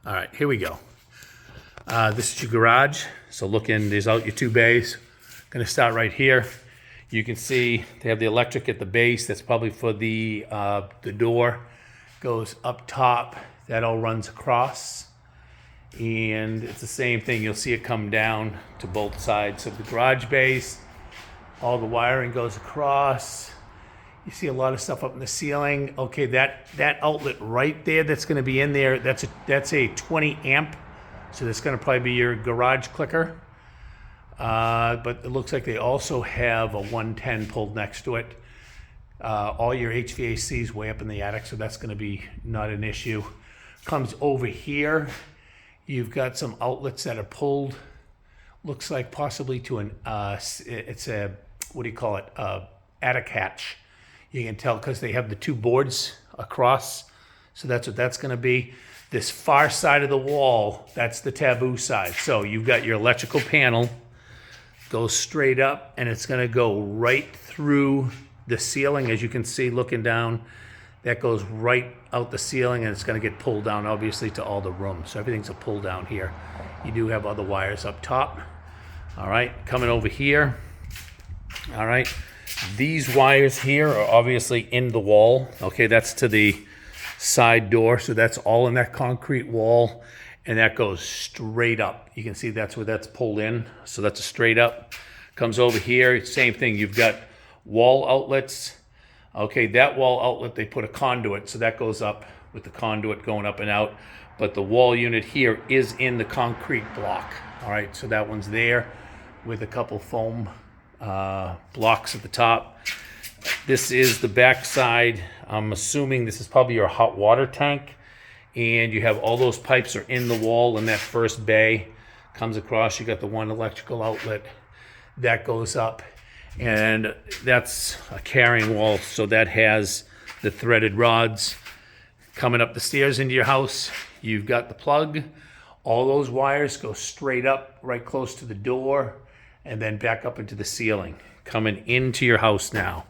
All right, here we go. This is your garage. So look in, there's out your two bays. Gonna start right here. You can see they have the electric at the base. That's probably for the door. Goes up top. That all runs across. And it's the same thing. You'll see it come down to both sides of the garage base. All the wiring goes across. You see a lot of stuff up in the ceiling. Okay, that outlet right there that's going to be in there, that's a 20 amp. So that's going to probably be your garage clicker. But it looks like they also have a 110 pulled next to it. All your HVAC is way up in the attic, so that's going to be not an issue. Comes over here. You've got some outlets that are pulled. Looks like possibly to an, it's a, what do you call it? Attic hatch. You can tell because they have the two boards across. So that's what that's going to be. This far side of the wall, that's the taboo side. So you've got your electrical panel, goes straight up, and it's going to go right through the ceiling. As you can see, looking down, that goes right out the ceiling, and it's going to get pulled down, obviously, to all the rooms. So everything's a pull down here. You do have other wires up top. All right, coming over here. All right. These wires here are obviously in the wall. Okay, that's to the side door. So that's all in that concrete wall. And that goes straight up. You can see that's where that's pulled in. So that's a straight up. Comes over here. Same thing. You've got wall outlets. Okay, that wall outlet, they put a conduit. So that goes up with the conduit going up and out. But the wall unit here is in the concrete block. All right, so that one's there with a couple foam blocks at the top. This is the back side. I'm assuming this is probably your hot water tank, and you have all those pipes are in the wall in that first bay. Comes across, you got the one electrical outlet that goes up, and that's a carrying wall, so that has the threaded rods. Coming up the stairs into your house, you've got the plug. All those wires go straight up right close to the door and then back up into the ceiling. Coming into your house now.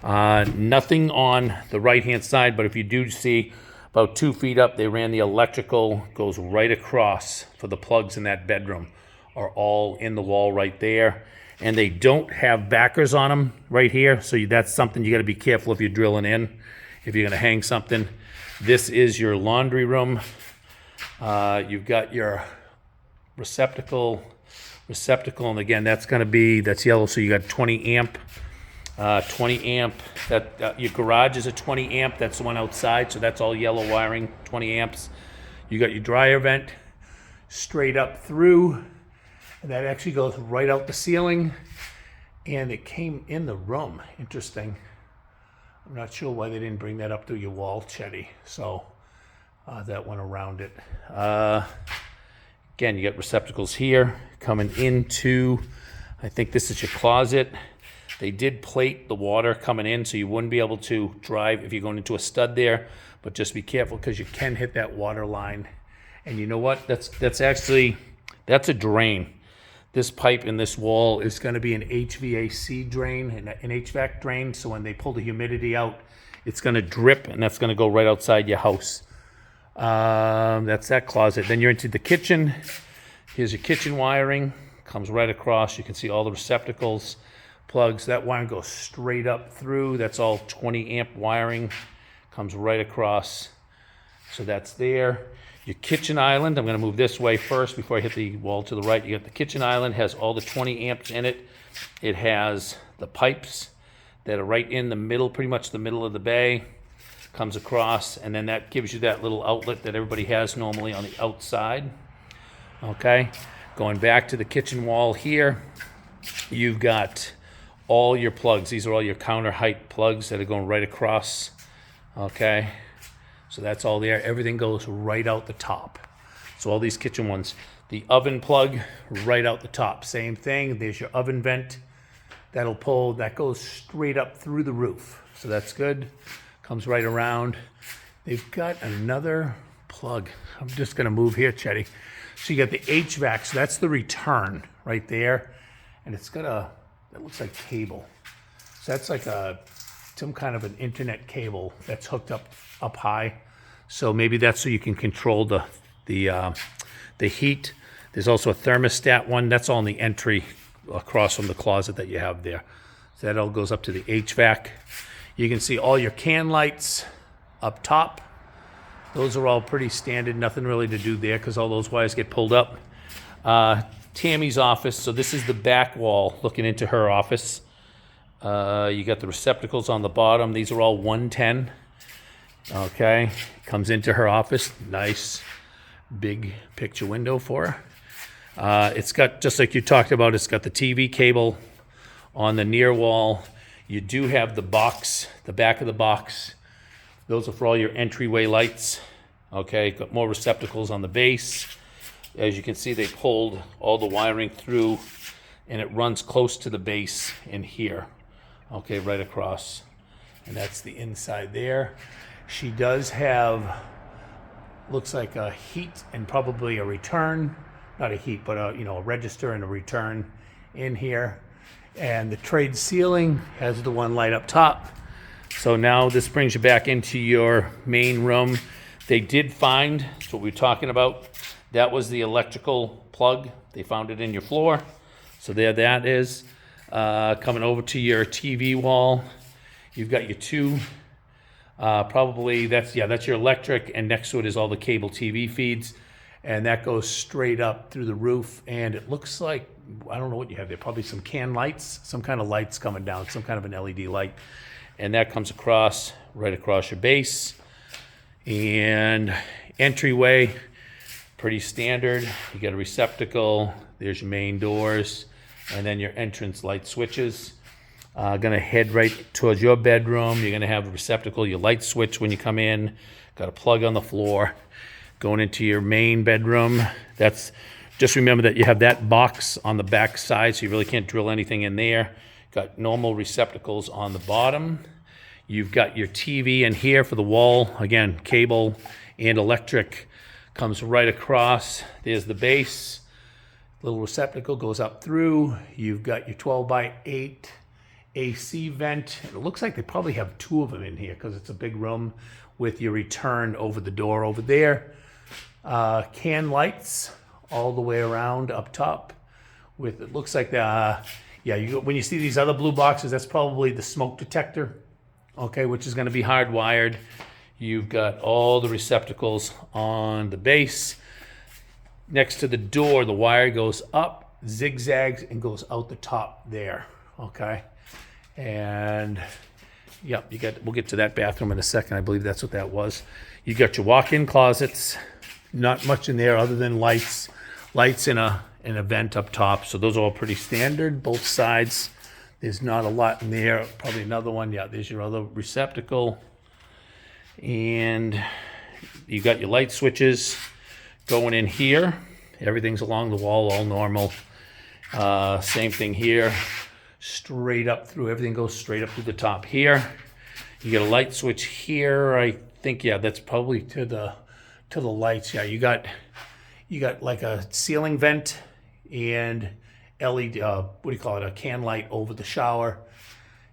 Nothing on the right-hand side, but if you do see about 2 feet up, they ran the electrical, goes right across for the plugs in that bedroom, are all in the wall right there. And they don't have backers on them right here, so that's something you gotta be careful if you're drilling in, if you're gonna hang something. This is your laundry room. You've got your receptacle, and again, that's yellow, so you got 20 amp. That your garage is a 20 amp. That's the one outside, so that's all yellow wiring, 20 amps. You got your dryer vent straight up through, and that actually goes right out the ceiling, and it came in the room. Interesting. I'm not sure why they didn't bring that up through your wall, Chetty. So that went around it. Again, you got receptacles here coming into, I think this is your closet. They did plate the water coming in, so you wouldn't be able to drive if you're going into a stud there, but just be careful because you can hit that water line. And you know what? That's a drain. This pipe in this wall is going to be an HVAC drain, an HVAC drain, so when they pull the humidity out, it's going to drip, and that's going to go right outside your house. That's that closet. Then you're into the kitchen. Here's your kitchen wiring. Comes right across. You can see all the receptacles, plugs. That wiring goes straight up through. That's all 20 amp wiring. Comes right across. So that's there. Your kitchen island. I'm going to move this way first before I hit the wall to the right. You got the kitchen island. Has all the 20 amps in it. It has the pipes that are right in the middle, pretty much the middle of the bay. Comes across, and then that gives you that little outlet that everybody has normally on the outside. Okay, going back to the kitchen wall here, you've got all your plugs. These are all your counter height plugs that are going right across. Okay, so that's all there. Everything goes right out the top. So all these kitchen ones. The oven plug right out the top. Same thing. There's your oven vent. That'll pull. That goes straight up through the roof. So that's good. Comes right around. They've got another plug. I'm just gonna move here, Chetty. So you got the HVAC, so that's the return right there. And it's got that looks like cable. So that's like some kind of an internet cable that's hooked up high. So maybe that's so you can control the the heat. There's also a thermostat one. That's all in the entry across from the closet that you have there. So that all goes up to the HVAC. You can see all your can lights up top. Those are all pretty standard, nothing really to do there because all those wires get pulled up. Tammy's office, so this is the back wall looking into her office. You got the receptacles on the bottom. These are all 110. Okay, comes into her office. Nice big picture window for her. It's got, just like you talked about, it's got the TV cable on the near wall. You do have the box, the back of the box. Those are for all your entryway lights. Okay, got more receptacles on the base. As you can see, they pulled all the wiring through and it runs close to the base in here. Okay, right across. And that's the inside there. She does have, looks like a heat and probably a return. Not a heat, but a register and a return in here. And the trade ceiling has the one light up top. So now this brings you back into your main room. They did find, that's what we were talking about, that was the electrical plug. They found it in your floor. So there that is. Coming over to your TV wall, you've got your two, probably that's your electric, and next to it is all the cable TV feeds. And that goes straight up through the roof. And it looks like, I don't know what you have there, probably some can lights, some kind of lights coming down, some kind of an LED light. And that comes across, right across your base. And entryway, pretty standard. You got a receptacle, there's your main doors, and then your entrance light switches. Gonna head right towards your bedroom. You're gonna have a receptacle, your light switch when you come in, got a plug on the floor. Going into your main bedroom, that's, just remember that you have that box on the back side, so you really can't drill anything in there. Got normal receptacles on the bottom. You've got your TV in here for the wall. Again, cable and electric comes right across. There's the base. Little receptacle goes up through. You've got your 12x8 AC vent. It looks like they probably have two of them in here because it's a big room with your return over the door over there. Can lights all the way around up top with, it looks like when you see these other blue boxes, that's probably the smoke detector, okay, which is going to be hardwired. You've got all the receptacles on the base. Next to the door, the wire goes up, zigzags, and goes out the top there, okay? And yep, we'll get to that bathroom in a second. I believe that's what that was. You got your walk-in closets, not much in there other than lights in a vent up top. So those are all pretty standard, both sides. There's not a lot in there. Probably another one. Yeah, there's your other receptacle. And you got your light switches going in here. Everything's along the wall, all normal. Same thing here. Straight up through, everything goes straight up to the top here. You get a light switch here. I think, yeah, that's probably to the lights. Yeah, you got like a ceiling vent and LED, what do you call it, a can light over the shower.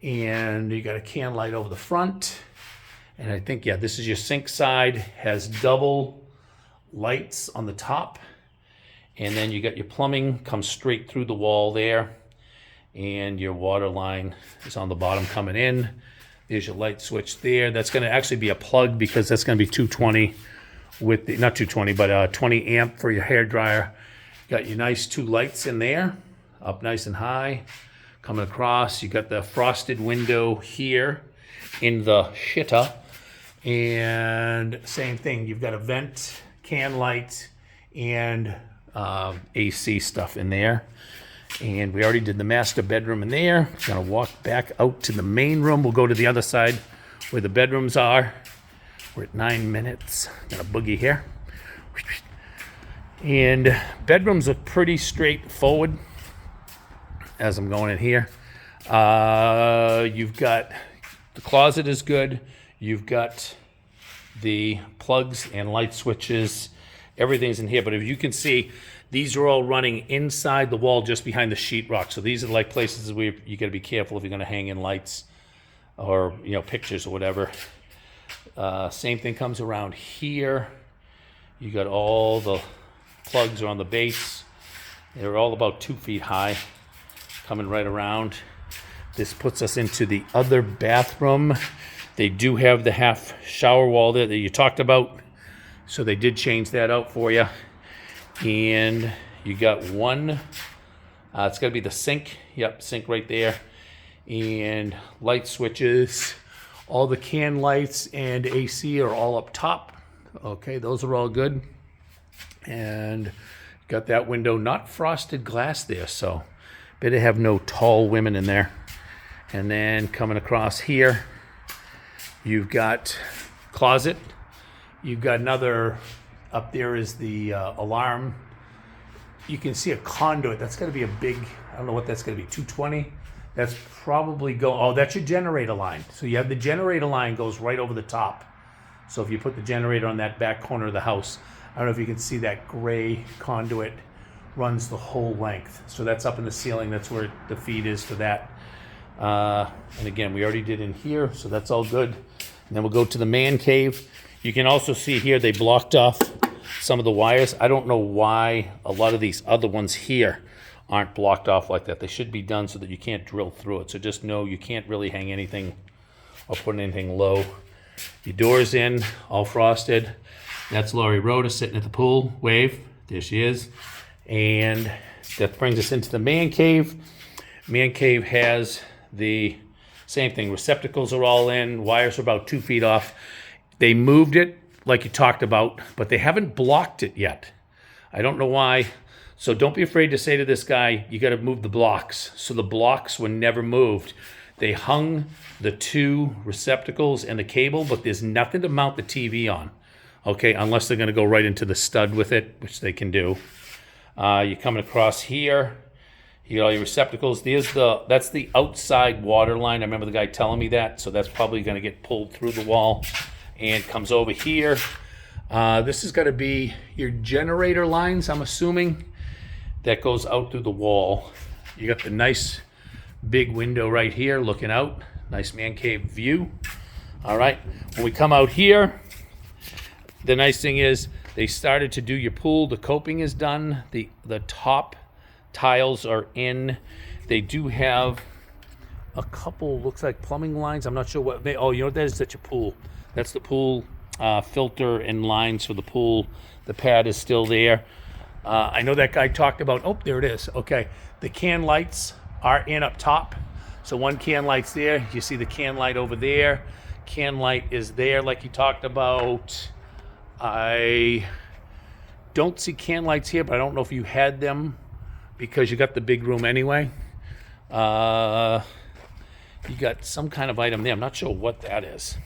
And you got a can light over the front. And I think, yeah, this is your sink side, has double lights on the top. And then you got your plumbing, comes straight through the wall there. And your water line is on the bottom coming in. There's your light switch there. That's gonna actually be a plug because that's gonna be 220 with the, not 220, but 20 amp for your hair dryer. Got your nice two lights in there, up nice and high. Coming across, you got the frosted window here in the shitter. And same thing, you've got a vent, can light, and AC stuff in there. And we already did the master bedroom in there. Gonna walk back out to the main room. We'll go to the other side where the bedrooms are. We're at 9 minutes. Got a boogie here. And bedrooms look pretty straightforward as I'm going in here. You've got, the closet is good. You've got the plugs and light switches. Everything's in here, but if you can see, these are all running inside the wall just behind the sheetrock. So these are like places where you got to be careful if you're going to hang in lights or, you know, pictures or whatever. Same thing comes around here. You got all the plugs are on the base. They're all about 2 feet high, coming right around. This puts us into the other bathroom. They do have the half shower wall there that you talked about. So they did change that out for you. And you got one, it's gotta be the sink. Yep, sink right there. And light switches. All the can lights and AC are all up top. Okay, those are all good. And got that window, not frosted glass there, so better have no tall women in there. And then coming across here, you've got closet. You've got another, up there is the alarm. You can see a conduit. That's going to be a big, I don't know what that's going to be, 220? That's probably oh, that's your generator line. So you have the generator line goes right over the top. So if you put the generator on that back corner of the house, I don't know if you can see that gray conduit runs the whole length. So that's up in the ceiling. That's where the feed is for that. And again, we already did in here, so that's all good. And then we'll go to the man cave. You can also see here they blocked off some of the wires. I don't know why a lot of these other ones here aren't blocked off like that. They should be done so that you can't drill through it. So just know you can't really hang anything or put anything low. Your door's in, all frosted. That's Laurie Rhoda sitting at the pool. Wave. There she is. And that brings us into the man cave. Man cave has the same thing. Receptacles are all in. Wires are about 2 feet off. They moved it like you talked about, but they haven't blocked it yet. I don't know why. So don't be afraid to say to this guy, you got to move the blocks. So the blocks were never moved. They hung the 2 receptacles and the cable, but there's nothing to mount the TV on. Okay, unless they're going to go right into the stud with it, which they can do. You're coming across here. You got all your receptacles. That's the outside water line. I remember the guy telling me that, so that's probably going to get pulled through the wall and comes over here. This is going to be your generator lines, I'm assuming, that goes out through the wall. You got the nice big window right here looking out. Nice man cave view. All right, when we come out here, the nice thing is they started to do your pool. The coping is done. The top tiles are in. They do have a couple, looks like plumbing lines. I'm not sure what they, oh, you know what that is? That's your pool. That's the pool filter and lines for the pool. The pad is still there. I know that guy talked about, oh, there it is. Okay, the can lights are in up top. So one can light's there. You see the can light over there. Can light is there like he talked about. I don't see can lights here, but I don't know if you had them because you got the big room anyway. You got some kind of item there. I'm not sure what that is.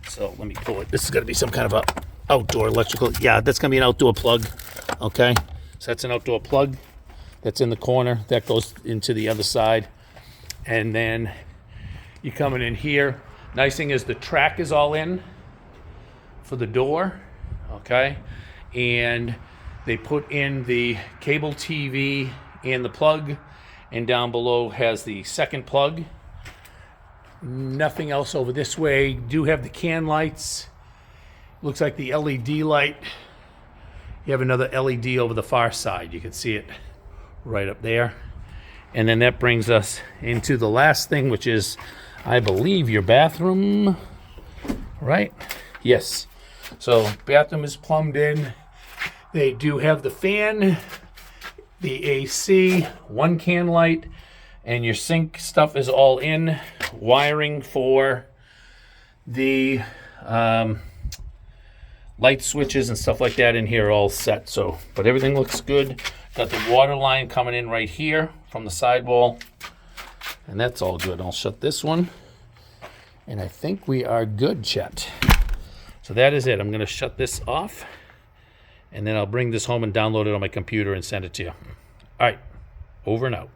So let me pull it. This is going to be some kind of a outdoor electrical. Yeah, that's going to be an outdoor plug. Okay, so that's an outdoor plug that's in the corner. That goes into the other side. And then you're coming in here. Nice thing is the track is all in for the door. Okay, and they put in the cable TV and the plug, and down below has the second plug. Nothing else over this way. Do have the can lights. Looks like the LED light. You have another LED over the far side. You can see it right up there. And then that brings us into the last thing, which is, I believe, your bathroom, right? Yes. So bathroom is plumbed in. They do have the fan, the AC, one can light, and your sink stuff is all in. Wiring for the light switches and stuff like that in here all set. So, but everything looks good. Got the water line coming in right here from the sidewall, and that's all good. I'll shut this one, and I think we are good, Chet. So that is it. I'm going to shut this off, and then I'll bring this home and download it on my computer and send it to you. All right, over and out.